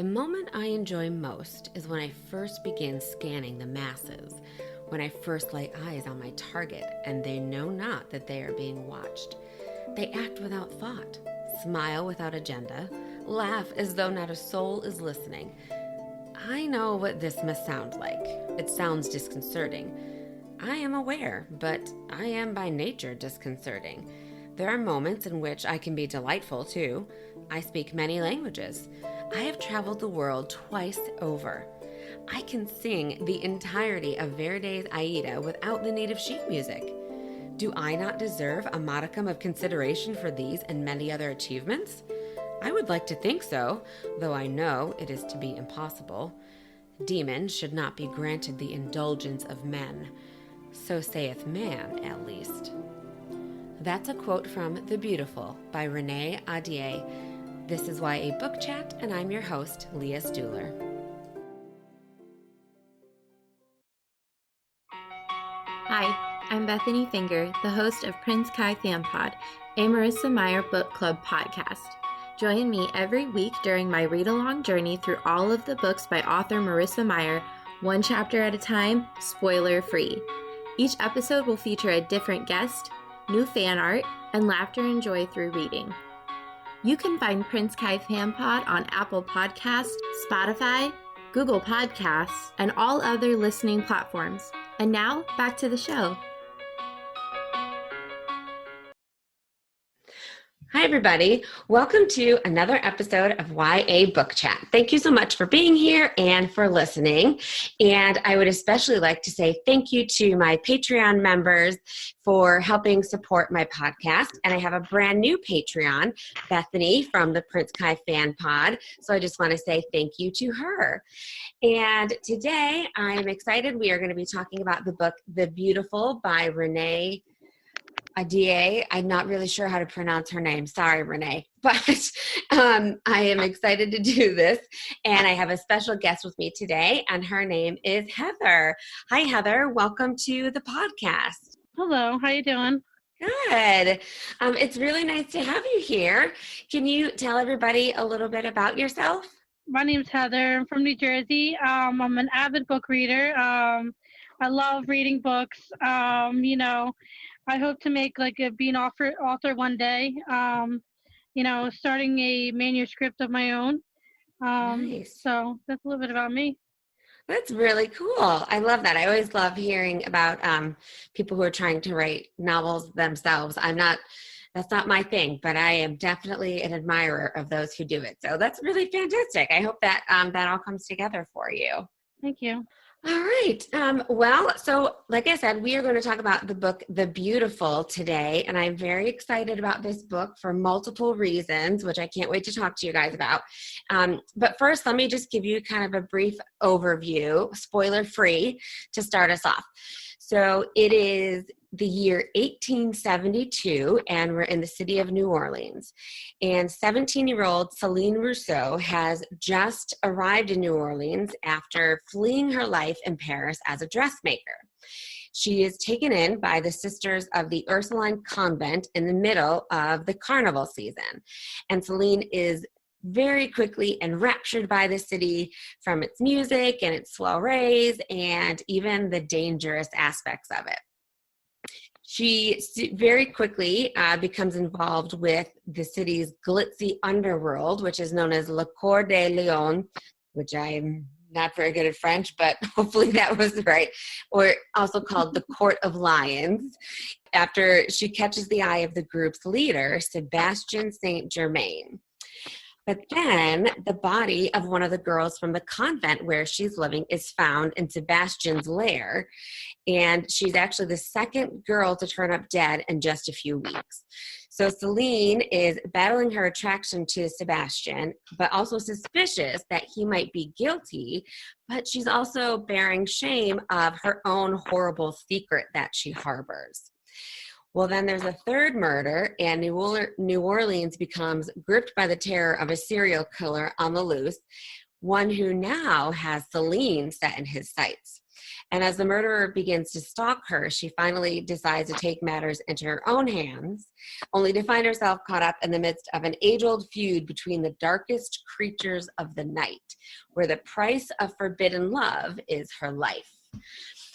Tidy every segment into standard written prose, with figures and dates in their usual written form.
The moment I enjoy most is when I first begin scanning the masses, when I first lay eyes on my target and they know not that they are being watched. They act without thought, smile without agenda, laugh as though not a soul is listening. I know what this must sound like. It sounds disconcerting. I am aware, but I am by nature disconcerting. There are moments in which I can be delightful too. I speak many languages. I have traveled the world twice over. I can sing the entirety of Verdi's Aida without the need of sheet music. Do I not deserve a modicum of consideration for these and many other achievements? I would like to think so, though I know it is to be impossible. Demons should not be granted the indulgence of men. So saith man, at least. That's a quote from The Beautiful by Renee Ahdieh. This is YA Book Chat, and I'm your host, Leah Stuhler. Hi, I'm Bethany Finger, the host of Prince Kai Fan Pod, a Marissa Meyer book club podcast. Join me every week during my read-along journey through all of the books by author Marissa Meyer, one chapter at a time, spoiler-free. Each episode will feature a different guest, new fan art, and laughter and joy through reading. You can find Prince Kai Fan Pod on Apple Podcasts, Spotify, Google Podcasts, and all other listening platforms. And now, back to the show. Hi, everybody. Welcome to another episode of YA Book Chat. Thank you so much for being here and for listening. And I would especially like to say thank you to my Patreon members for helping support my podcast. And I have a brand new Patreon, Bethany from the Prince Kai Fan Pod. So I just want to say thank you to her. And today I'm excited. We are going to be talking about the book, The Beautiful by Renee Ahdieh. I'm not really sure how to pronounce her name. Sorry, Renee. But I am excited to do this. And I have a special guest with me today, and her name is Heather. Hi, Heather. Welcome to the podcast. Hello. How you doing? Good. It's really nice to have you here. Can you tell everybody a little bit about yourself? My name's Heather. I'm from New Jersey. I'm an avid book reader. I love reading books. I hope to make be an author one day. Starting a manuscript of my own. Nice. So that's a little bit about me. That's really cool. I love that. I always love hearing about people who are trying to write novels themselves. That's not my thing, but I am definitely an admirer of those who do it. So that's really fantastic. I hope that that all comes together for you. Thank you. All right. So like I said, we are going to talk about the book, The Beautiful, today. And I'm very excited about this book for multiple reasons, which I can't wait to talk to you guys about. But first, let me just give you kind of a brief overview, spoiler-free, to start us off. So it is the year 1872, and we're in the city of New Orleans. And 17-year-old Celine Rousseau has just arrived in New Orleans after fleeing her life in Paris as a dressmaker. She is taken in by the sisters of the Ursuline convent in the middle of the carnival season. And Celine is very quickly enraptured by the city, from its music and its soirées and even the dangerous aspects of it. She very quickly becomes involved with the city's glitzy underworld, which is known as La Cour des Lions, which I'm not very good at French, but hopefully that was right, or also called the Court of Lions, after she catches the eye of the group's leader, Sébastien Saint Germain. But then the body of one of the girls from the convent where she's living is found in Sebastian's lair. And she's actually the second girl to turn up dead in just a few weeks. So Celine is battling her attraction to Sebastian, but also suspicious that he might be guilty. But she's also bearing shame of her own horrible secret that she harbors. Well, then there's a third murder, and New Orleans becomes gripped by the terror of a serial killer on the loose, one who now has Celine set in his sights. And as the murderer begins to stalk her, she finally decides to take matters into her own hands, only to find herself caught up in the midst of an age-old feud between the darkest creatures of the night, where the price of forbidden love is her life.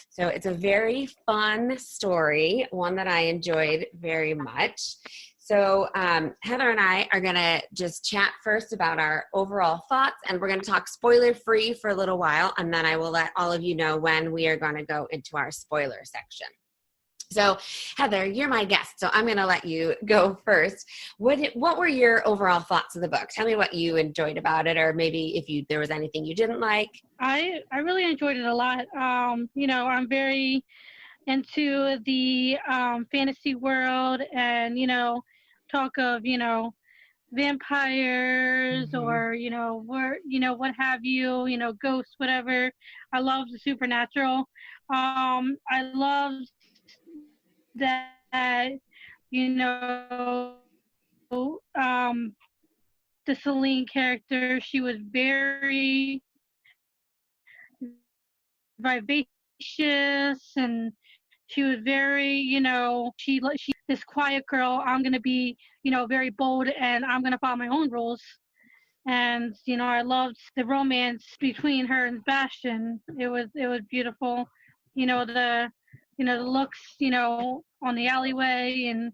So it's a very fun story, one that I enjoyed very much. So Heather and I are going to just chat first about our overall thoughts, and we're going to talk spoiler-free for a little while, and then I will let all of you know when we are going to go into our spoiler section. So Heather, you're my guest, so I'm going to let you go first. What were your overall thoughts of the book? Tell me what you enjoyed about it, or maybe if there was anything you didn't like. I really enjoyed it a lot. I'm very into the fantasy world, and talk of vampires, or what have you, ghosts, whatever. I love the supernatural. I loved that the Celine character, she was very vivacious, and she was very, she this quiet girl. I'm gonna be, very bold, and I'm gonna follow my own rules. And I loved the romance between her and Sebastian. It was beautiful. The looks, on the alleyway, and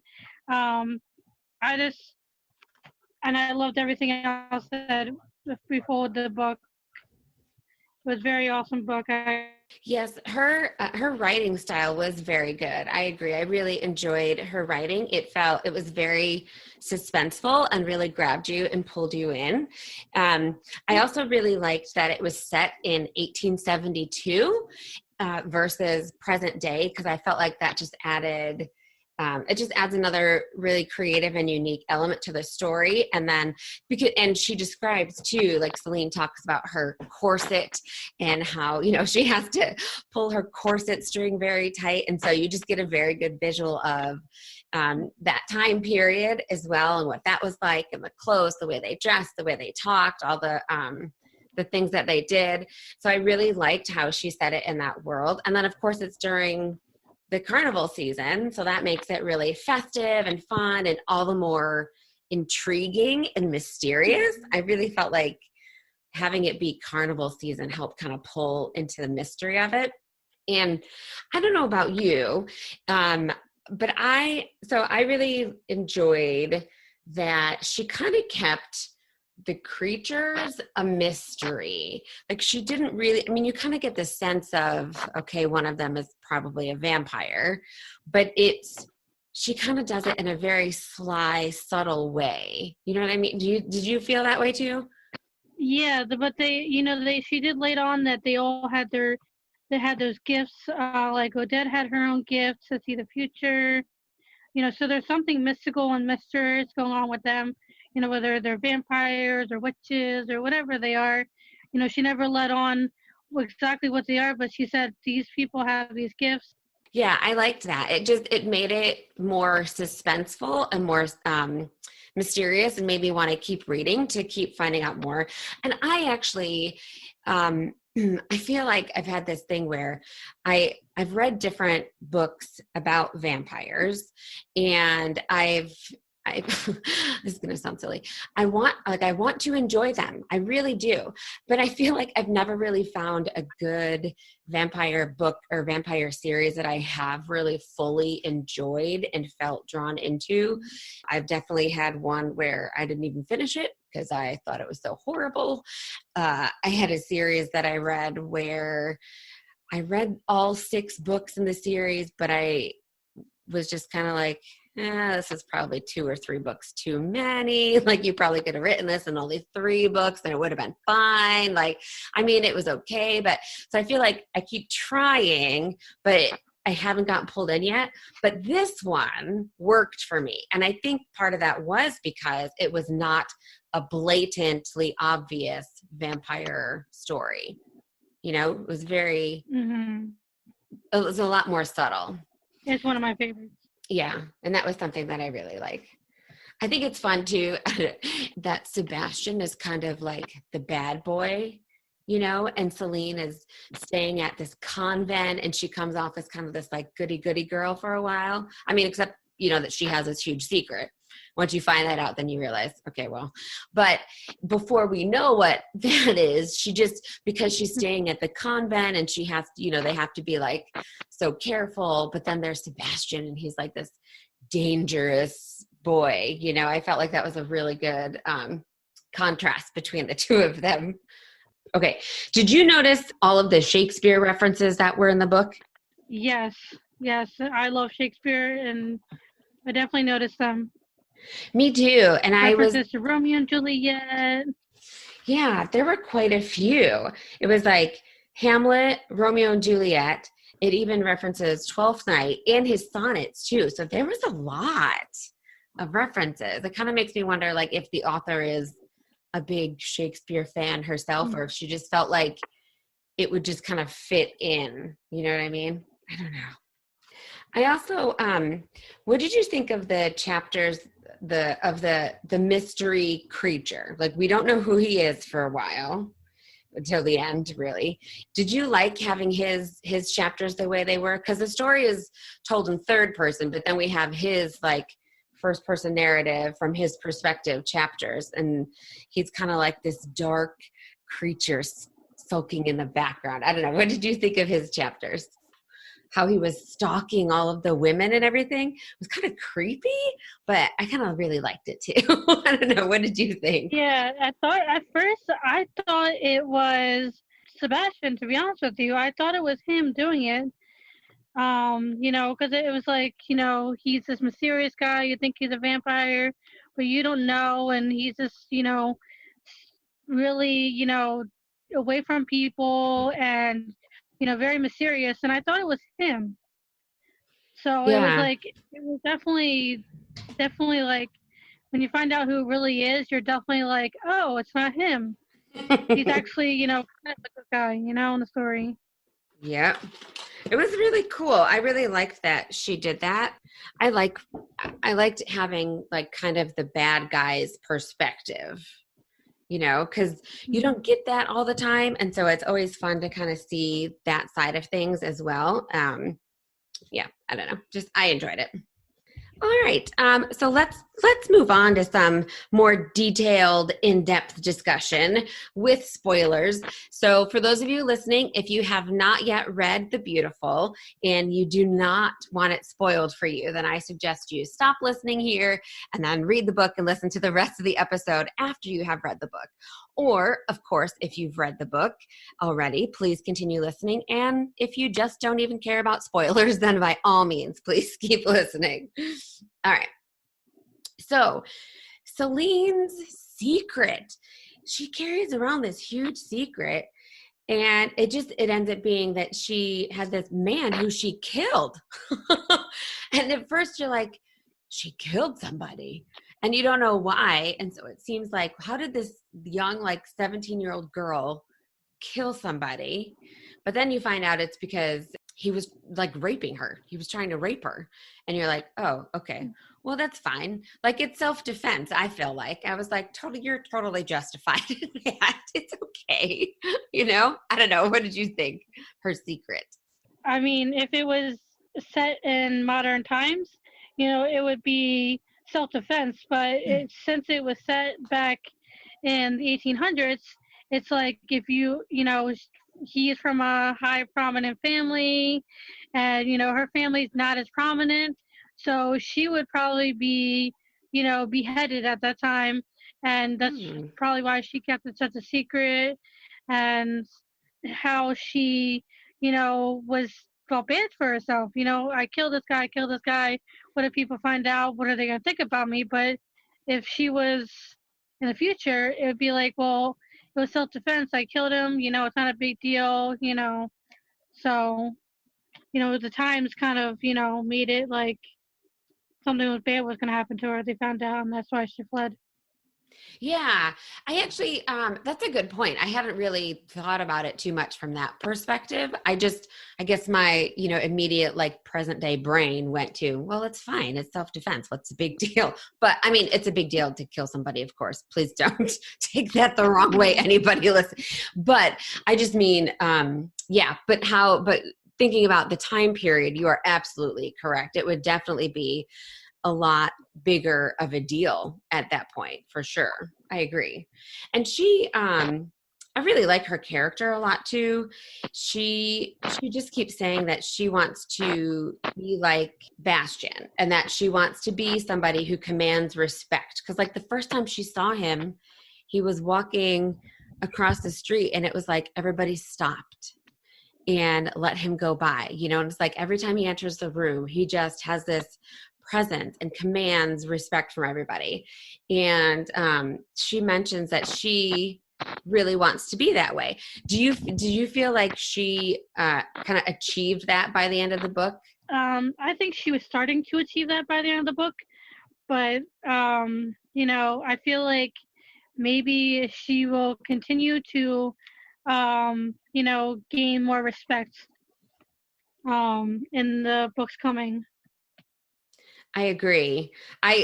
I loved everything else that before the book. It was a very awesome book. Yes, her writing style was very good. I agree. I really enjoyed her writing. It was very suspenseful and really grabbed you and pulled you in. I also really liked that it was set in 1872 versus present day, because I felt like that just added it just adds another really creative and unique element to the story. And then and she describes too, like Celine talks about her corset and how, she has to pull her corset string very tight. And so you just get a very good visual of that time period as well, and what that was like, and the clothes, the way they dressed, the way they talked, all the things that they did. So I really liked how she set it in that world. And then of course it's during the carnival season, so that makes it really festive and fun and all the more intriguing and mysterious. I really felt like having it be carnival season helped kind of pull into the mystery of it. And I don't know about you, but I really enjoyed that she kind of kept the creatures a mystery. Like she didn't really, you kind of get the sense of, okay, one of them is probably a vampire, but she kind of does it in a very sly, subtle way. You know what I mean? Did you feel that way too? Yeah, but she did late on that they all had those gifts. Like Odette had her own gifts to see the future. So there's something mystical and mysterious going on with them. Whether they're vampires or witches or whatever they are. She never let on exactly what they are, but she said these people have these gifts. Yeah, I liked that. It made it more suspenseful and more mysterious, and made me want to keep reading, to keep finding out more. And I actually, I feel like I've had this thing where I've read different books about vampires, and this is going to sound silly. I want to enjoy them. I really do. But I feel like I've never really found a good vampire book or vampire series that I have really fully enjoyed and felt drawn into. I've definitely had one where I didn't even finish it because I thought it was so horrible. I had a series that I read where I read all 6 books in the series, but I was just kind of like, this is probably 2 or 3 books too many. Like, you probably could have written this in only 3 books and it would have been fine. It was okay. But so I feel like I keep trying, but I haven't gotten pulled in yet. But this one worked for me. And I think part of that was because it was not a blatantly obvious vampire story. It was very, it was a lot more subtle. It's one of my favorites. Yeah, and that was something that I really like. I think it's fun too that Sebastian is kind of like the bad boy and Celine is staying at this convent, and she comes off as kind of this like goody girl for a while. I mean, except, that she has this huge secret. Once you find that out, then you realize, okay, well, but before we know what that is, because she's staying at the convent and she has, they have to be like so careful. But then there's Sébastien, and he's like this dangerous boy. I felt like that was a really good contrast between the two of them. Okay. Did you notice all of the Shakespeare references that were in the book? Yes. I love Shakespeare, and I definitely noticed them. Me too. And references to Romeo and Juliet. Yeah, there were quite a few. It was like Hamlet, Romeo and Juliet. It even references Twelfth Night and his sonnets too. So there was a lot of references. It kind of makes me wonder, like, if the author is a big Shakespeare fan herself, or if she just felt like it would just kind of fit in. You know what I mean? I don't know. I also, what did you think of the chapters of the mystery creature? Like, we don't know who he is for a while, until the end, really. Did you like having his chapters the way they were? Because the story is told in third person, but then we have his like first person narrative from his perspective chapters, and he's kind of like this dark creature sulking in the background. I don't know. What did you think of his chapters? How he was stalking all of the women and everything. It was kind of creepy, but I kind of really liked it too. I don't know. What did you think? Yeah, at first I thought it was Sébastien, to be honest with you. I thought it was him doing it. Because it was like, he's this mysterious guy. You think he's a vampire, but you don't know. And he's just, really, away from people and, very mysterious. And I thought it was him. So Yeah. it was definitely like, when you find out who it really is, you're definitely like, oh, it's not him. He's actually, kind of like this guy, in the story. Yeah. It was really cool. I really liked that she did that. I liked having like kind of the bad guy's perspective, because you don't get that all the time. And so it's always fun to kind of see that side of things as well. Yeah, I don't know. I enjoyed it. All right. So let's move on to some more detailed, in-depth discussion with spoilers. So for those of you listening, if you have not yet read The Beautiful and you do not want it spoiled for you, then I suggest you stop listening here and then read the book and listen to the rest of the episode after you have read the book. Or, of course, if you've read the book already, please continue listening. And if you just don't even care about spoilers, then by all means, please keep listening. All right. So, Celine's secret. She carries around this huge secret, and it ends up being that she had this man who she killed. And at first you're like, she killed somebody. And you don't know why. And so it seems like, how did this young, like 17-year-old girl kill somebody? But then you find out it's because he was like raping her. He was trying to rape her. And you're like, oh, okay, well, that's fine. Like, it's self-defense. I feel like I was like, you're totally justified in that. It's okay. I don't know. What did you think? Her secret. I mean, if it was set in modern times, it would be self-defense, but since it was set back in the 1800s, it's like, if he's from a high prominent family, and her family's not as prominent, so she would probably be beheaded at that time, and that's probably why she kept it such a secret, and how she felt bad for herself. I killed this guy. What if people find out? What are they going to think about me? But if she was in the future, it would be like, well, it was self-defense. I killed him. It's not a big deal. So, the times kind of, made it like something was bad was going to happen to her. They found out, and that's why she fled. Yeah, I actually, that's a good point. I hadn't really thought about it too much from that perspective. I guess my, immediate like present day brain went to, well, it's fine. It's self-defense. What's the big deal? But I mean, it's a big deal to kill somebody, of course. Please don't take that the wrong way, anybody listen. But I just mean, but thinking about the time period, you are absolutely correct. It would definitely be a lot bigger of a deal at that point, for sure. I agree. And I really like her character a lot too. She just keeps saying that she wants to be like Bastian and that she wants to be somebody who commands respect. Because like the first time she saw him, he was walking across the street and it was like everybody stopped and let him go by, and it's like every time he enters the room, he just has this presence and commands respect from everybody. And she mentions that she really wants to be that way. Do you feel like she kind of achieved that by the end of the book? I think she was starting to achieve that by the end of the book, but I feel like maybe she will continue to gain more respect in the books coming. I agree.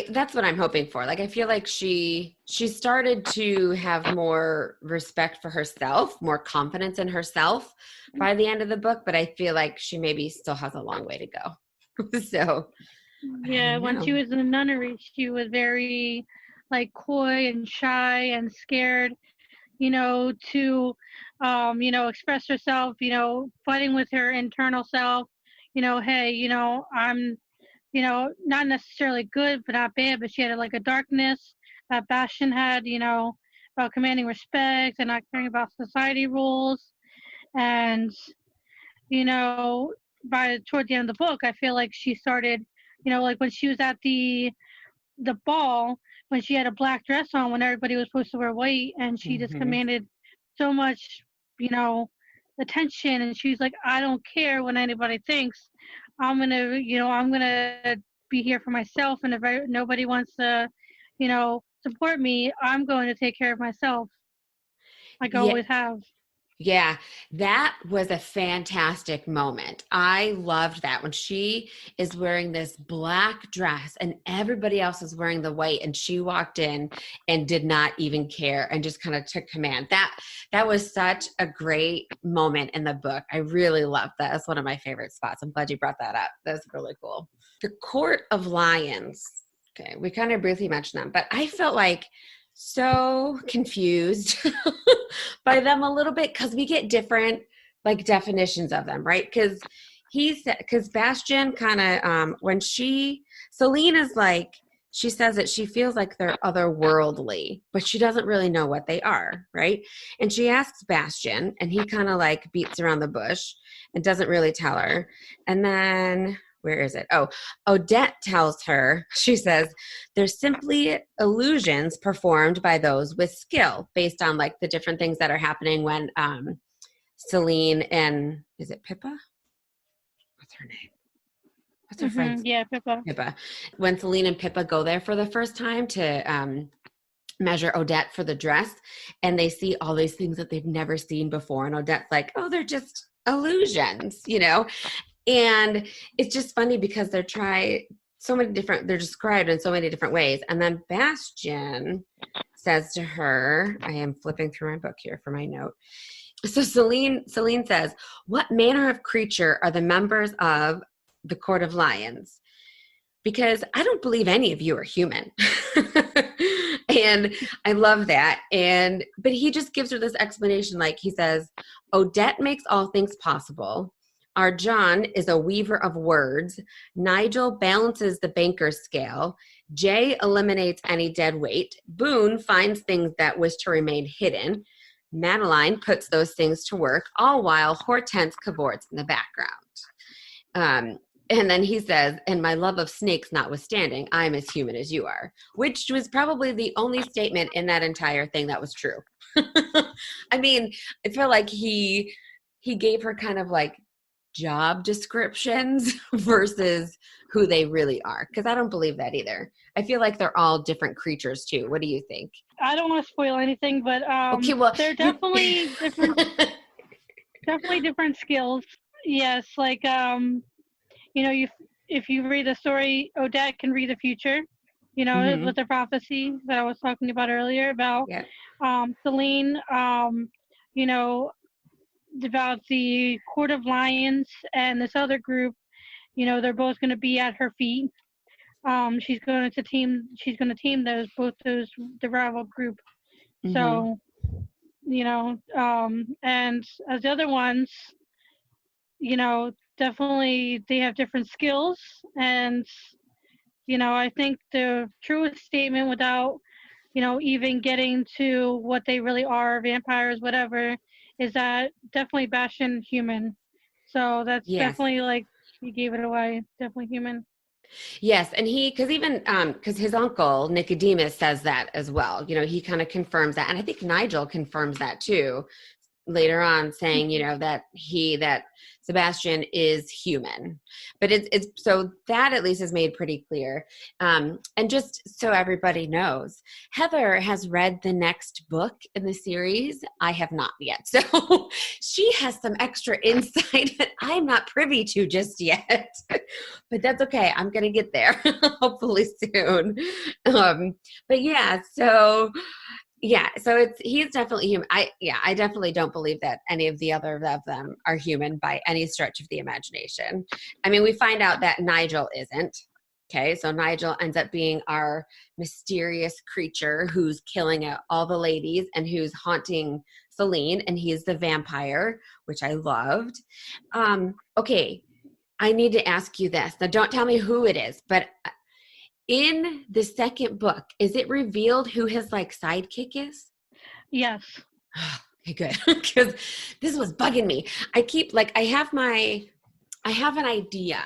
That's what I'm hoping for. Like, I feel like she started to have more respect for herself, more confidence in herself by the end of the book, but I feel like she maybe still has a long way to go. So, yeah, when she was in the nunnery, she was very like coy and shy and scared, to express herself, fighting with her internal self, hey, I'm not necessarily good, but not bad, but she had like a darkness that Bastian had, about commanding respect and not caring about society rules. And, toward the end of the book, I feel like she started, like when she was at the ball, when she had a black dress on, when everybody was supposed to wear white, and she just commanded so much, attention. And she's like, I don't care what anybody thinks. I'm gonna be here for myself, and if nobody wants to, support me, I'm going to take care of myself, like I always have. Yeah, that was a fantastic moment. I loved that when she is wearing this black dress and everybody else is wearing the white, and she walked in and did not even care and just kind of took command. That was such a great moment in the book. I really loved that. That's one of my favorite spots. I'm glad you brought that up. That's really cool. The Court of Lions. Okay, we kind of briefly mentioned them, but I felt like so confused by them a little bit because we get different like definitions of them, right? Because Bastian kind of when Celine is like, she says that she feels like they're otherworldly, but she doesn't really know what they are, right? And she asks Bastian, and he kind of like beats around the bush and doesn't really tell her. And then where is it? Oh, Odette tells her, she says, they're simply illusions performed by those with skill based on like the different things that are happening when Celine and, is it Pippa? What's her name? What's her friend's? Yeah, Pippa. Pippa. When Celine and Pippa go there for the first time to measure Odette for the dress, and they see all these things that they've never seen before. And Odette's like, oh, they're just illusions, And it's just funny because they're described in so many different ways. And then Bastian says to her, I am flipping through my book here for my note. So Celine says, what manner of creature are the members of the Court of Lions? Because I don't believe any of you are human. And I love that. But he just gives her this explanation. Like he says, Odette makes all things possible. Our John is a weaver of words. Nigel balances the banker's scale. Jay eliminates any dead weight. Boone finds things that wish to remain hidden. Madeline puts those things to work, all while Hortense cavorts in the background. And then he says, and my love of snakes notwithstanding, I'm as human as you are, which was probably the only statement in that entire thing that was true. I mean, I feel like he gave her kind of like job descriptions versus who they really are, because I don't believe that either. I feel like they're all different creatures too. What do you think? I don't want to spoil anything, but Okay, well, they're definitely different. Definitely different skills. Yes, like if you read the story, Odette can read the future. With the prophecy that I was talking about earlier about yeah. Celine. You know about the Court of Lions and this other group. They're both going to be at her feet. She's going to team both those the rival group. So and as the other ones, definitely they have different skills. And I think the truest statement, without even getting to what they really are, vampires, whatever, is that definitely Bastion human. So that's Yes. definitely, like, you gave it away. Definitely human. Yes, and because his uncle Nicodemus says that as well. He kind of confirms that, and I think Nigel confirms that too later on, saying that Sébastien is human. But it's so that at least is made pretty clear. And just so everybody knows, Heather has read the next book in the series. I have not yet, so she has some extra insight that I'm not privy to just yet. But that's okay. I'm gonna get there hopefully soon. But yeah, so. Yeah, so he's definitely human. I definitely don't believe that any of the other of them are human by any stretch of the imagination. I mean, we find out that Nigel isn't. Okay, so Nigel ends up being our mysterious creature who's killing all the ladies and who's haunting Celine, and he's the vampire, which I loved. Okay, I need to ask you this. Now, don't tell me who it is, but in the second book, is it revealed who his sidekick is? Yes. Okay, good. Because this was bugging me. I have an idea,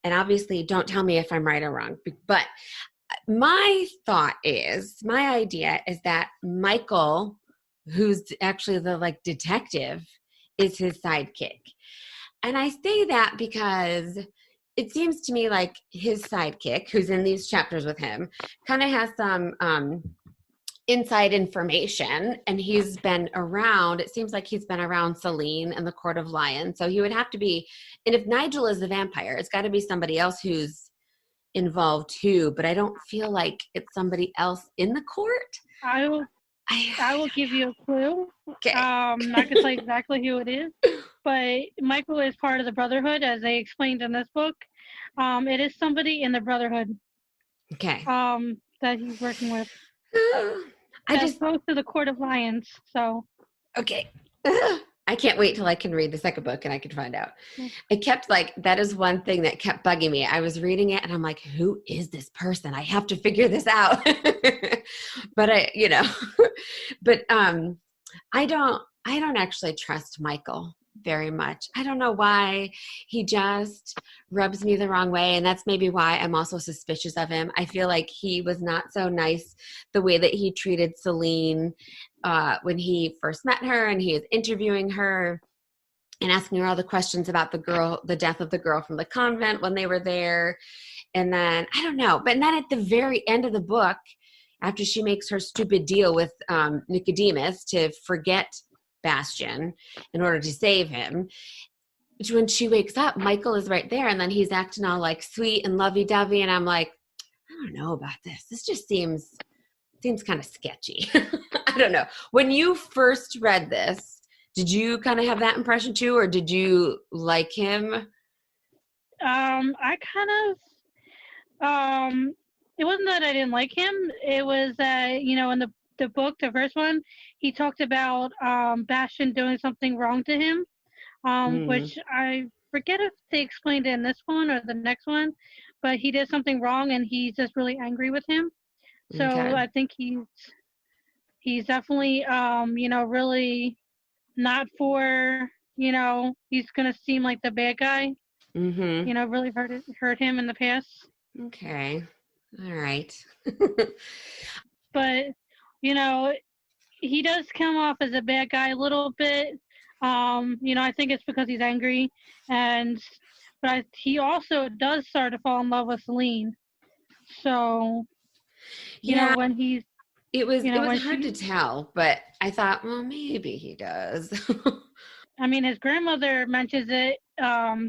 and obviously don't tell me if I'm right or wrong, but my idea is that Michael, who's actually the detective, is his sidekick. And I say that because it seems to me like his sidekick, who's in these chapters with him, kind of has some inside information, and he's been around. It seems like he's been around Celine and the Court of Lions. So he would have to be, and if Nigel is the vampire, it's got to be somebody else who's involved too. But I don't feel like it's somebody else in the court. I will give you a clue. Okay. I'm not gonna say exactly who it is, but Michael is part of the Brotherhood, as they explained in this book. It is somebody in the Brotherhood. Okay. That he's working with. I just goes to the Court of Lions. So. Okay. I can't wait till I can read the second book and I can find out. It kept that is one thing that kept bugging me. I was reading it and I'm like, who is this person? I have to figure this out. But I don't actually trust Michael very much. I don't know why. He just rubs me the wrong way, and that's maybe why I'm also suspicious of him. I feel like he was not so nice the way that he treated Celine when he first met her, and he was interviewing her and asking her all the questions about the death of the girl from the convent when they were there. And then I don't know, but then at the very end of the book, after she makes her stupid deal with Nicodemus to forget Bastion in order to save him, when she wakes up, Michael is right there, and then he's acting all sweet and lovey-dovey, and I'm like, I don't know about this. This just seems kind of sketchy. I don't know. When you first read this, did you kind of have that impression too, or did you like him? I kind of it wasn't that I didn't like him. It was that, in the book, the first one, he talked about Bastion doing something wrong to him, which I forget if they explained it in this one or the next one, but he did something wrong and he's just really angry with him. So okay. I think he's definitely, really not for, he's going to seem like the bad guy, really hurt him in the past. Okay. All right. But, he does come off as a bad guy a little bit. I think it's because he's angry. But he also does start to fall in love with Celine. So, when he's It was when hard to tell, but I thought, well, maybe he does. I mean, his grandmother mentions it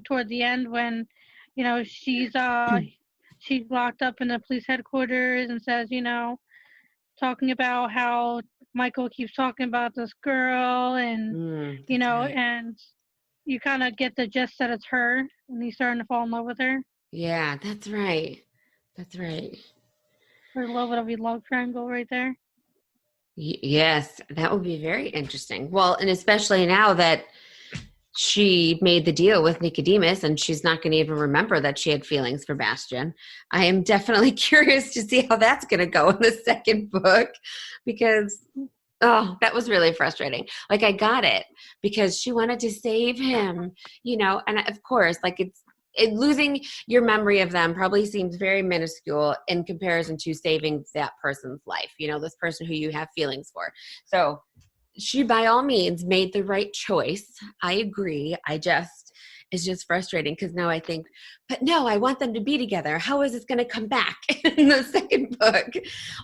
toward the end when, she's locked up in the police headquarters and says, talking about how Michael keeps talking about this girl and, That's right. and you kind of get the gist that it's her and he's starting to fall in love with her. Yeah, that's right. That's right. There's a little bit of a love triangle right there. Yes, that would be very interesting. Well, and especially now that she made the deal with Nicodemus and she's not going to even remember that she had feelings for Bastian. I am definitely curious to see how that's going to go in the second book because, oh, that was really frustrating. Like I got it because she wanted to save him, and of course, like losing your memory of them probably seems very minuscule in comparison to saving that person's life, this person who you have feelings for. So she by all means made the right choice. I agree. It's just frustrating because now I think, but no, I want them to be together. How is this going to come back in the second book?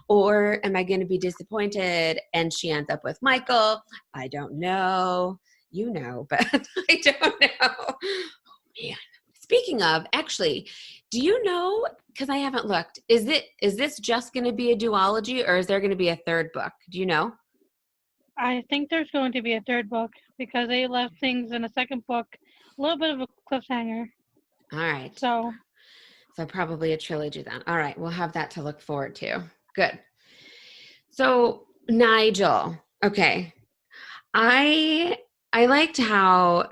Or am I going to be disappointed and she ends up with Michael? I don't know. But I don't know. Oh, man. Speaking of, actually, do you know, because I haven't looked, is this just going to be a duology or is there going to be a third book? Do you know? I think there's going to be a third book because they left things in the second book a little bit of a cliffhanger. All right. So probably a trilogy then. All right. We'll have that to look forward to. Good. So Nigel. Okay. I liked how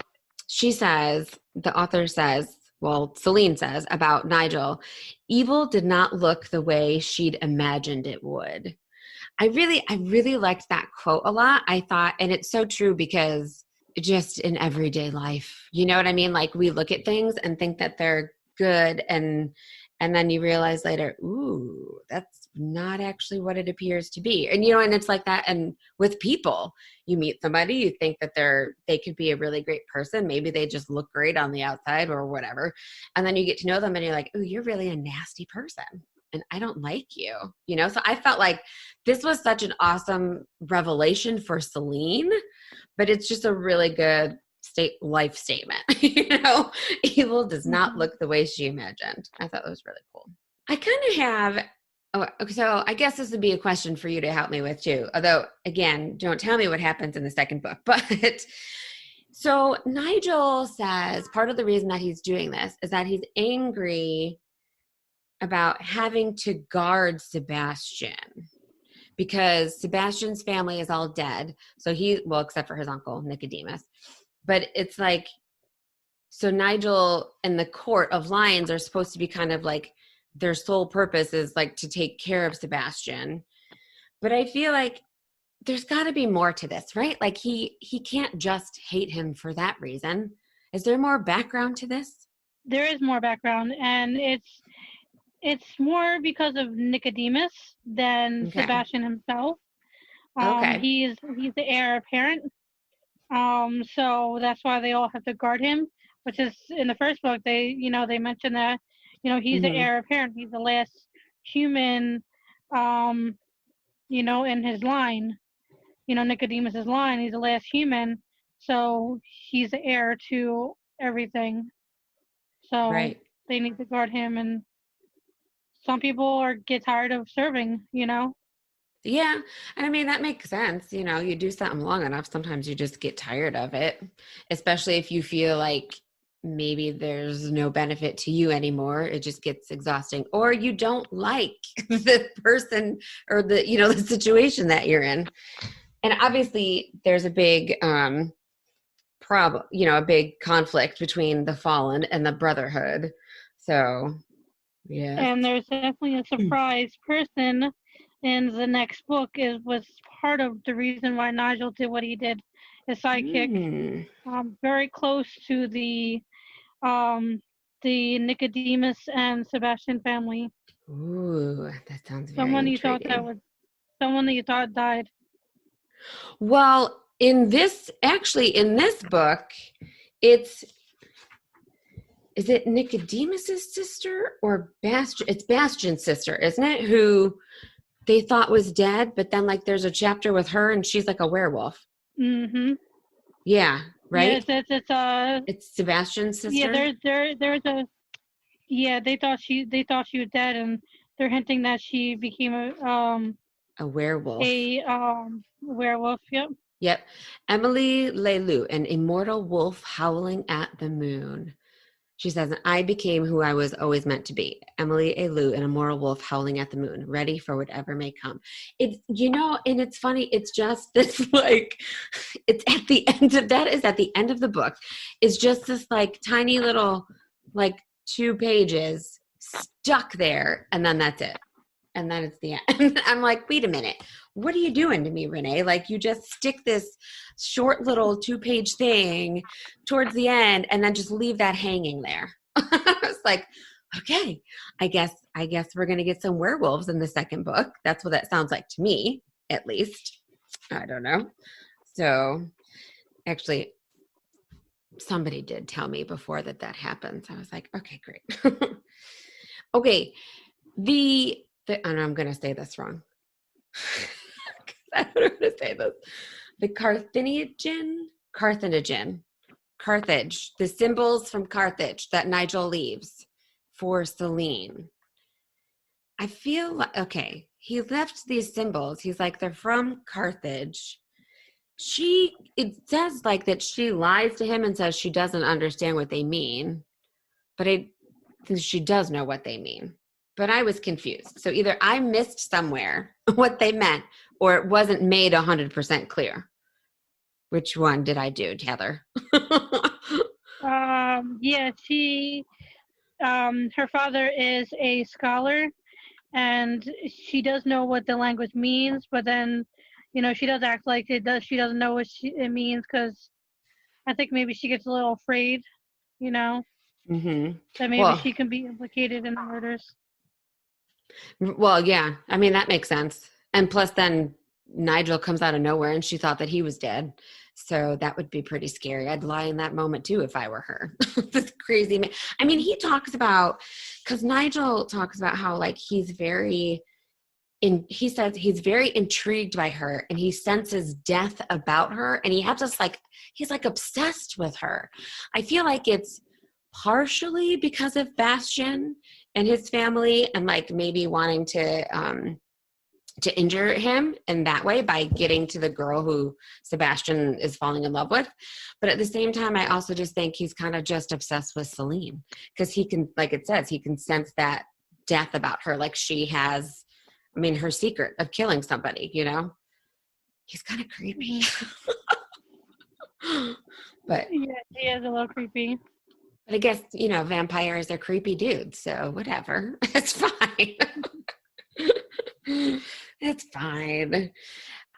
the author says, well, Celine says about Nigel, evil did not look the way she'd imagined it would. I really liked that quote a lot. I thought, and it's so true because just in everyday life, you know what I mean? Like we look at things and think that they're good and then you realize later, ooh, that's not actually what it appears to be. And, and it's like that. And with people, you meet somebody, you think that they could be a really great person. Maybe they just look great on the outside or whatever. And then you get to know them and you're like, ooh, you're really a nasty person. And I don't like you, So I felt like this was such an awesome revelation for Celine, but it's just a really good life statement. Evil does not look the way she imagined. I thought that was really cool. I kind of have, so I guess this would be a question for you to help me with too. Although, again, don't tell me what happens in the second book, but so Nigel says part of the reason that he's doing this is that he's angry about having to guard Sebastian because Sebastian's family is all dead. So except for his uncle, Nicodemus. But it's like, so Nigel and the court of lions are supposed to be kind of like their sole purpose is like to take care of Sebastian. But I feel like there's got to be more to this, right? Like he can't just hate him for that reason. Is there more background to this? There is more background, and it's more because of Nicodemus than Sebastian himself. Okay. He's the heir apparent. So that's why they all have to guard him, which is in the first book, they mention that, he's the heir apparent. He's the last human, in his line, Nicodemus's line, he's the last human. So he's the heir to everything. So they need to guard him, and some people get tired of serving, Yeah. And I mean, that makes sense. You do something long enough, sometimes you just get tired of it, especially if you feel like maybe there's no benefit to you anymore. It just gets exhausting, or you don't like the person or the situation that you're in. And obviously there's a big problem, a big conflict between the fallen and the brotherhood. So, yeah. And there's definitely a surprise person in the next book was part of the reason why Nigel did what he did. His sidekick, very close to the Nicodemus and Sebastian family. Ooh, that sounds very someone intriguing. Someone that you thought died. Well, in this book, is it Nicodemus's sister or Bastian? It's Bastian's sister, isn't it? Who they thought was dead, but then like there's a chapter with her and she's like a werewolf. Mm-hmm. Yeah, right? Yeah, It's Sebastian's sister. Yeah, there's a they thought she was dead, and they're hinting that she became a werewolf. a werewolf. Yep. Yep. Emily Leloup, an immortal wolf howling at the moon. She says, I became who I was always meant to be. Emily Leloup, an immortal wolf howling at the moon, ready for whatever may come. It's, and it's funny. It's just this like, it's at the end of, that is at the end of the book. It's just this like tiny little, like 2 pages stuck there. And then that's it. And then it's the end. I'm like, wait a minute. What are you doing to me, Renee? Like you just stick this short little 2-page thing towards the end and then just leave that hanging there. I was like, okay, I guess we're going to get some werewolves in the second book. That's what that sounds like to me, at least. I don't know. So actually, somebody did tell me before that happens. I was like, okay, great. Okay. And I'm going to say this wrong. I don't know how to say this. The Carthage, the symbols from Carthage that Nigel leaves for Celine. I feel like, okay, he left these symbols. He's like, they're from Carthage. It says like that she lies to him and says she doesn't understand what they mean, but I think she does know what they mean. But I was confused. So either I missed somewhere what they meant or it wasn't made 100% clear. Which one did I do, Heather? Yeah, her father is a scholar and she does know what the language means, but then, she does act like she doesn't know what it means because I think maybe she gets a little afraid, Mm-hmm. that maybe she can be implicated in the murders. Well, yeah. I mean, that makes sense. And plus then Nigel comes out of nowhere and she thought that he was dead. So that would be pretty scary. I'd lie in that moment too if I were her. This crazy man. I mean, because Nigel talks about how like he says he's very intrigued by her and he senses death about her and he's like obsessed with her. I feel like it's partially because of Bastian and his family and like maybe wanting to injure him in that way by getting to the girl who Sebastian is falling in love with. But at the same time, I also just think he's kind of just obsessed with Celine because he can, like it says, he can sense that death about her. Like she has, her secret of killing somebody, He's kind of creepy. But yeah, he is a little creepy. But I guess, vampires are creepy dudes, so whatever. It's fine. It's fine.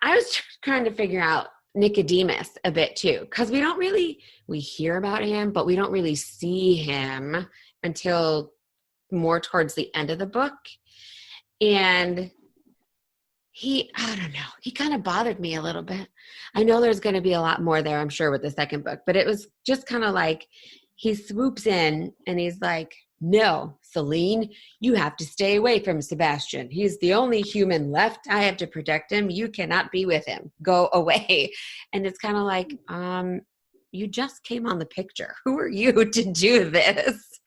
I was trying to figure out Nicodemus a bit too, because we hear about him, but we don't really see him until more towards the end of the book. And I don't know, he kind of bothered me a little bit. I know there's going to be a lot more there, I'm sure, with the second book, but it was just kind of like, he swoops in and he's like, no, Celine, you have to stay away from Sebastian. He's the only human left. I have to protect him. You cannot be with him. Go away. And it's kind of like, you just came on the picture. Who are you to do this?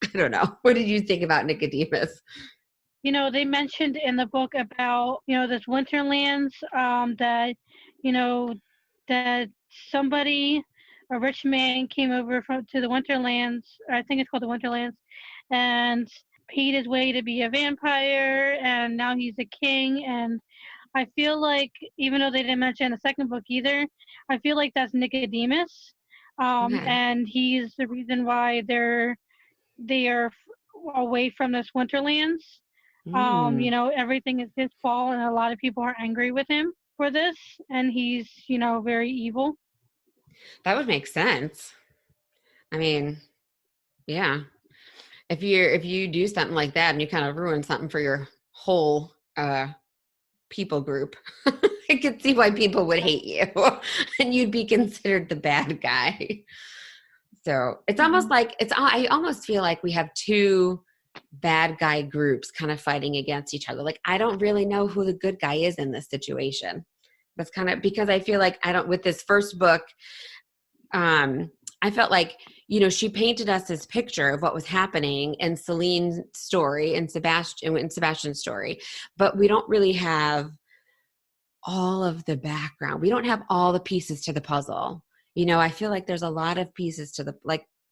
I don't know. What did you think about Nicodemus? They mentioned in the book about, this Winterlands, that, that somebody, a rich man came over to the Winterlands, I think it's called the Winterlands, and paid his way to be a vampire, and now he's a king. And I feel like, even though they didn't mention in the second book either, I feel like that's Nicodemus. And he's the reason why they are away from this Winterlands. Everything is his fault, and a lot of people are angry with him for this, and he's, very evil. That would make sense. Yeah. If you do something like that and you kind of ruin something for your whole people group, I could see why people would hate you and you'd be considered the bad guy. So it's almost like I almost feel like we have two bad guy groups kind of fighting against each other. Like, I don't really know who the good guy is in this situation. That's kind of because I feel like with this first book, I felt like, she painted us this picture of what was happening in Celine's story and Sebastian's story, but we don't really have all of the background. We don't have all the pieces to the puzzle. I feel like there's a lot of pieces to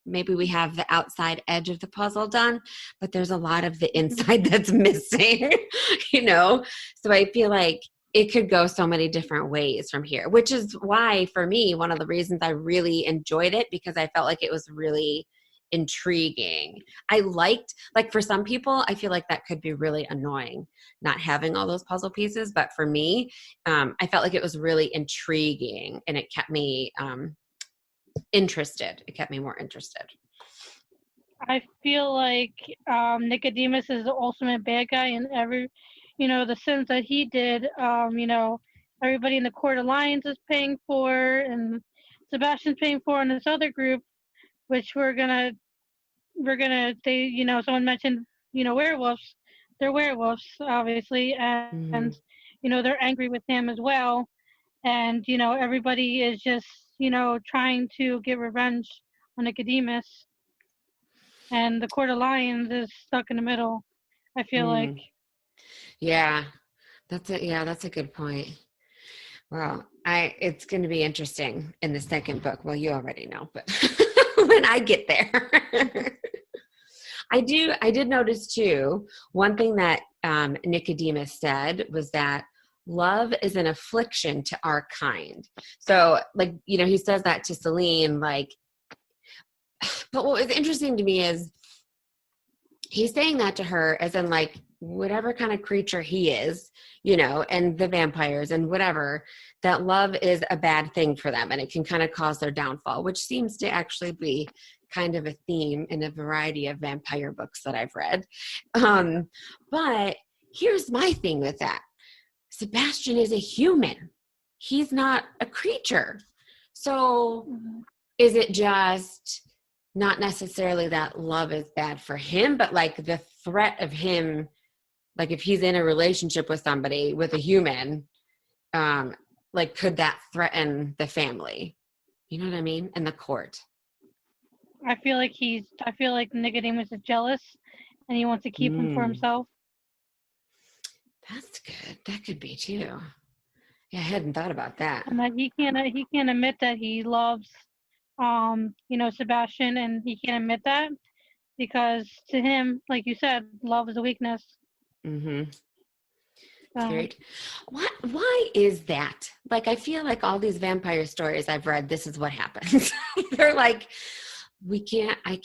maybe we have the outside edge of the puzzle done, but there's a lot of the inside that's missing, So I feel like it could go so many different ways from here, which is why, for me, one of the reasons I really enjoyed it, because I felt like it was really intriguing. I liked, for some people, I feel like that could be really annoying, not having all those puzzle pieces. But for me, I felt like it was really intriguing, and it kept me interested. It kept me more interested. I feel like Nicodemus is the ultimate bad guy in the sins that he did. Everybody in the Court Alliance is paying for, and Sebastian's paying for, and this other group, which someone mentioned, werewolves. They're werewolves, obviously, and they're angry with him as well. And, everybody is just, trying to get revenge on Nicodemus. And the Court of Lions is stuck in the middle, I feel like. Yeah, that's a good point. Well, it's going to be interesting in the second book. Well, you already know, but when I get there. I did notice too, one thing that Nicodemus said was that love is an affliction to our kind. So he says that to Celine, but what was interesting to me is he's saying that to her as in whatever kind of creature he is, and the vampires and whatever, that love is a bad thing for them and it can kind of cause their downfall, which seems to actually be kind of a theme in a variety of vampire books that I've read. But here's my thing with that. Sebastian is a human. He's not a creature. So is it just not necessarily that love is bad for him, but the threat of him, if he's in a relationship with somebody, with a human, could that threaten the family? You know what I mean? And the court. I feel like Nicodemus is jealous and he wants to keep him for himself. That's good. That could be too. Yeah, I hadn't thought about that. And that he can't admit that he loves Sebastian, and he can't admit that because to him, like you said, love is a weakness. Why is that? I feel like all these vampire stories I've read, this is what happens. They're I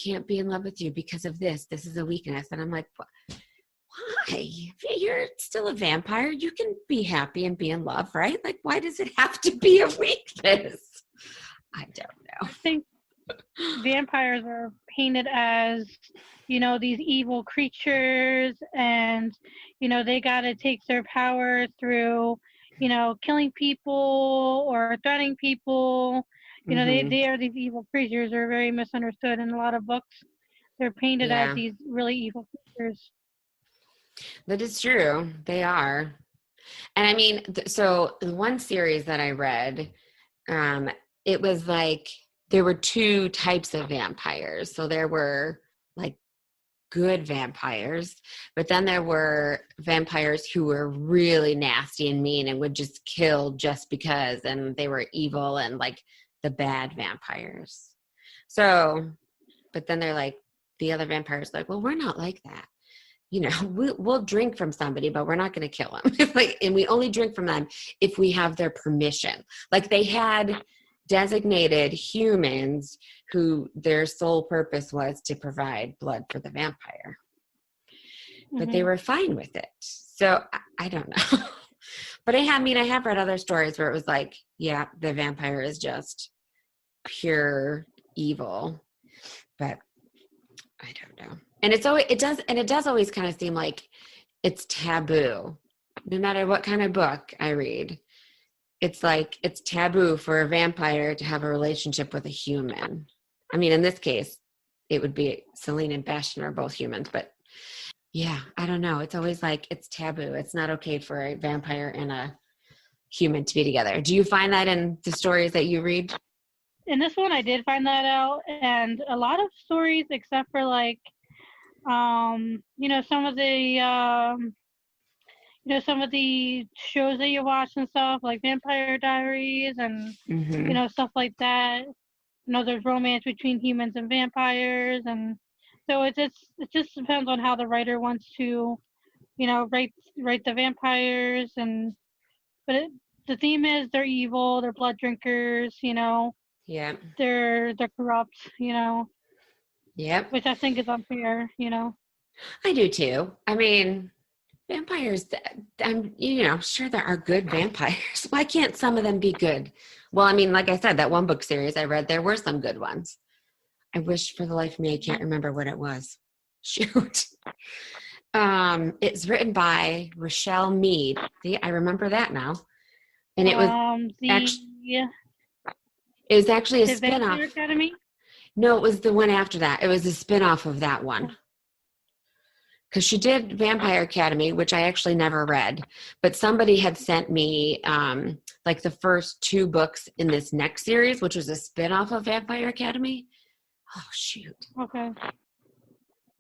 can't be in love with you because of this. This is a weakness. And I'm like, why? You're still a vampire. You can be happy and be in love, right? Why does it have to be a weakness? I don't know. I think vampires are painted as, these evil creatures, and, they got to take their power through, killing people or threatening people. They are these evil creatures. They're very misunderstood in a lot of books. They're painted as these really evil creatures. That is true. They are. And I mean, so the one series that I read, it was there were two types of vampires. So there were good vampires, but then there were vampires who were really nasty and mean and would just kill just because, and they were evil and the bad vampires. So, but then they're the other vampires well, we're not like that. We'll drink from somebody, but we're not going to kill them. And we only drink from them if we have their permission. They had designated humans who their sole purpose was to provide blood for the vampire. But they were fine with it. So I don't know. But I have read other stories where it was the vampire is just pure evil. But I don't know. And it does always kind of seem like it's taboo. No matter what kind of book I read, it's it's taboo for a vampire to have a relationship with a human. I mean, in this case, it would be Celine and Bastian are both humans, but Yeah, I don't know. It's always like it's taboo. It's not okay for a vampire and a human to be together. Do you find that in the stories that you read? In this one, I did find that out, and a lot of stories, except for like, some of the, some of the shows that you watch and stuff, like Vampire Diaries and, Mm-hmm. stuff like that. There's romance between humans and vampires, and so it just depends on how the writer wants to, write the vampires, but the theme is they're evil, they're blood drinkers, Yeah. they're corrupt, Yep. which I think is unfair. I do too. I mean, vampires, I'm, sure there are good vampires. Why can't some of them be good? Well, I mean, like I said, that one book series I read, there were some good ones. I wish for the life of me, I can't remember what it was. Shoot. It's written by Rochelle Mead. See, I remember that now. And it was actually a the spin-off. Vampire Academy. No, it was the one after that. It was a spin-off of that one. Because she did Vampire Academy, which I actually never read. But somebody had sent me like the first 2 books in this next series, which was a spin-off of Vampire Academy. Oh, shoot.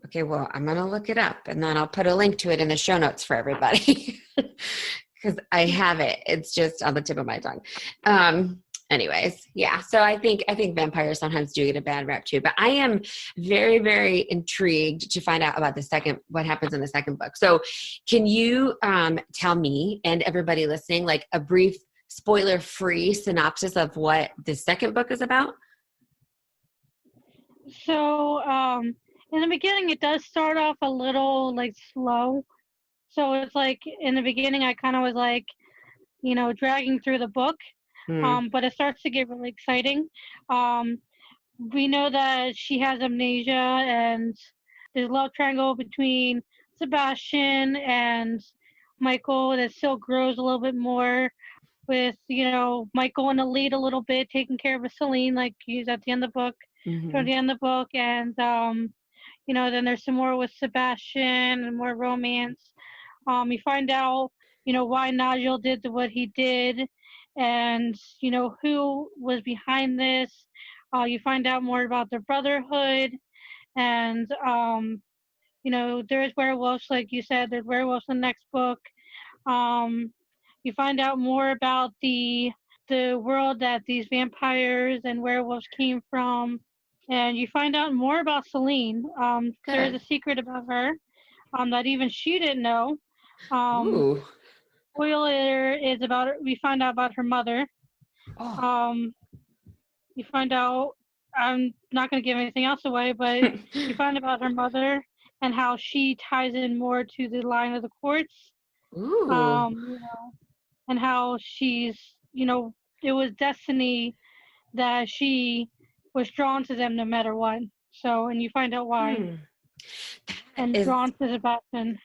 Okay, well, I'm going to look it up, and then I'll put a link to it in the show notes for everybody. Because I have it. It's just on the tip of my tongue. Anyways, yeah. So I think vampires sometimes do get a bad rap too. But I am very, very intrigued to find out about what happens in the second book. So can you tell me and everybody listening like a brief spoiler-free synopsis of what the second book is about? So in the beginning, it does start off a little like slow. So it's like in the beginning, I kind of was like, dragging through the book. But it starts to get really exciting. We know that she has amnesia, and there's a love triangle between Sébastien and Michael that still grows a little bit more with, Michael in the lead a little bit, taking care of Celine, like he's at the end of the book, toward the end of the book. And, then there's some more with Sébastien and more romance. You find out, why Nigel did what he did, and who was behind this. You find out more about their brotherhood, and there's werewolves, like you said. There's werewolves in the next book. You find out more about the world that these vampires and werewolves came from, and you find out more about Celine. There is a secret about her that even she didn't know. Ooh. Spoiler is we find out about her mother. You find out, I'm not going to give anything else away, but you find about her mother and how she ties in more to the line of the courts. Ooh. And how she's, it was destiny that she was drawn to them no matter what. So, and you find out why. And drawn to Sebastian.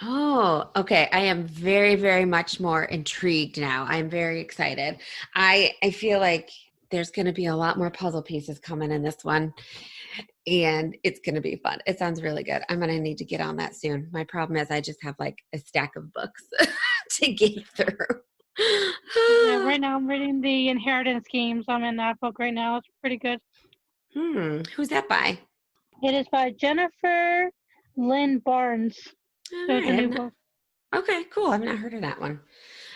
Oh, okay. I am very, very much more intrigued now. I'm very excited. I feel like there's going to be a lot more puzzle pieces coming in this one, and it's going to be fun. It sounds really good. I'm going to need to get on that soon. My problem is I just have like a stack of books to get through. Yeah, right now I'm reading the Inheritance Games. I'm in that book right now. It's pretty good. Who's that by? It is by Jennifer Lynn Barnes. So it's a new book. Okay, cool. I've not heard of that one.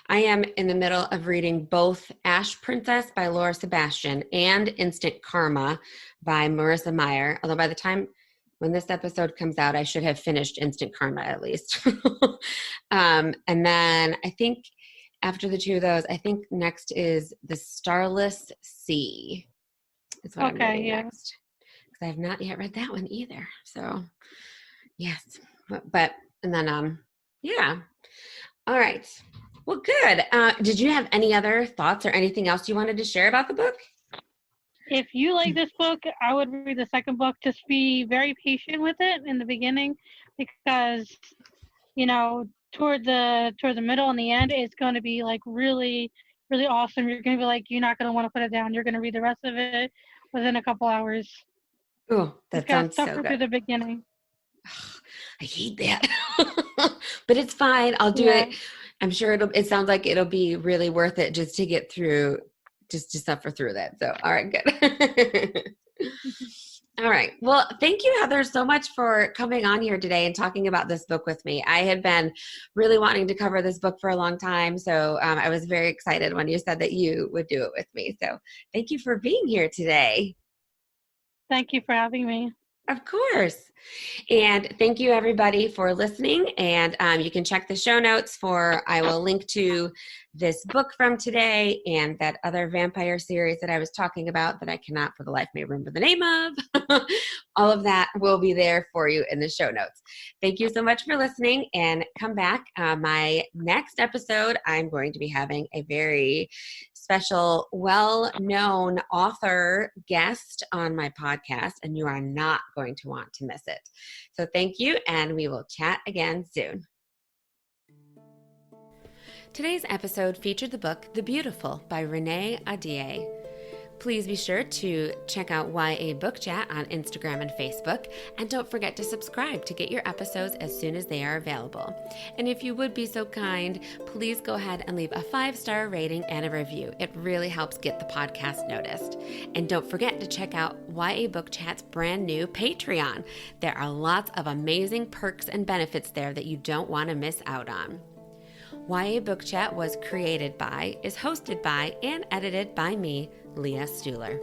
I am in the middle of reading both Ash Princess by Laura Sebastian and Instant Karma by Marissa Meyer. Although by the time when this episode comes out, I should have finished Instant Karma at least. And then I think after the 2 of those, I think next is The Starless Sea. That's what I'm reading next. Because I have not yet read that one either. So, yes. But and then, yeah. All right. Well, good. Did you have any other thoughts or anything else you wanted to share about the book? If you like this book, I would read the second book. Just be very patient with it in the beginning, because, toward the middle and the end, it's going to be like really, really awesome. You're going to be like, you're not going to want to put it down. You're going to read the rest of it within a couple hours. Oh, that sounds so good. Through the beginning. I hate that. But it's fine. I'll do it. I'm sure it sounds like it'll be really worth it just to get through, just to suffer through that. So, all right, good. All right. Well, thank you, Heather, so much for coming on here today and talking about this book with me. I had been really wanting to cover this book for a long time, so I was very excited when you said that you would do it with me. So thank you for being here today. Thank you for having me. Of course. And thank you, everybody, for listening. And you can check the show notes I will link to this book from today and that other vampire series that I was talking about that I cannot for the life of me remember the name of. All of that will be there for you in the show notes. Thank you so much for listening, and come back. My next episode, I'm going to be having a very special, well-known author guest on my podcast, and you are not going to want to miss it. So thank you, and we will chat again soon. Today's episode featured the book The Beautiful by Renee Ahdieh. Please be sure to check out YA Book Chat on Instagram and Facebook, and don't forget to subscribe to get your episodes as soon as they are available. And if you would be so kind, please go ahead and leave a 5-star rating and a review. It really helps get the podcast noticed. And don't forget to check out YA Book Chat's brand new Patreon. There are lots of amazing perks and benefits there that you don't want to miss out on. YA Book Chat was created by, is hosted by, and edited by me, Leah Stuhler.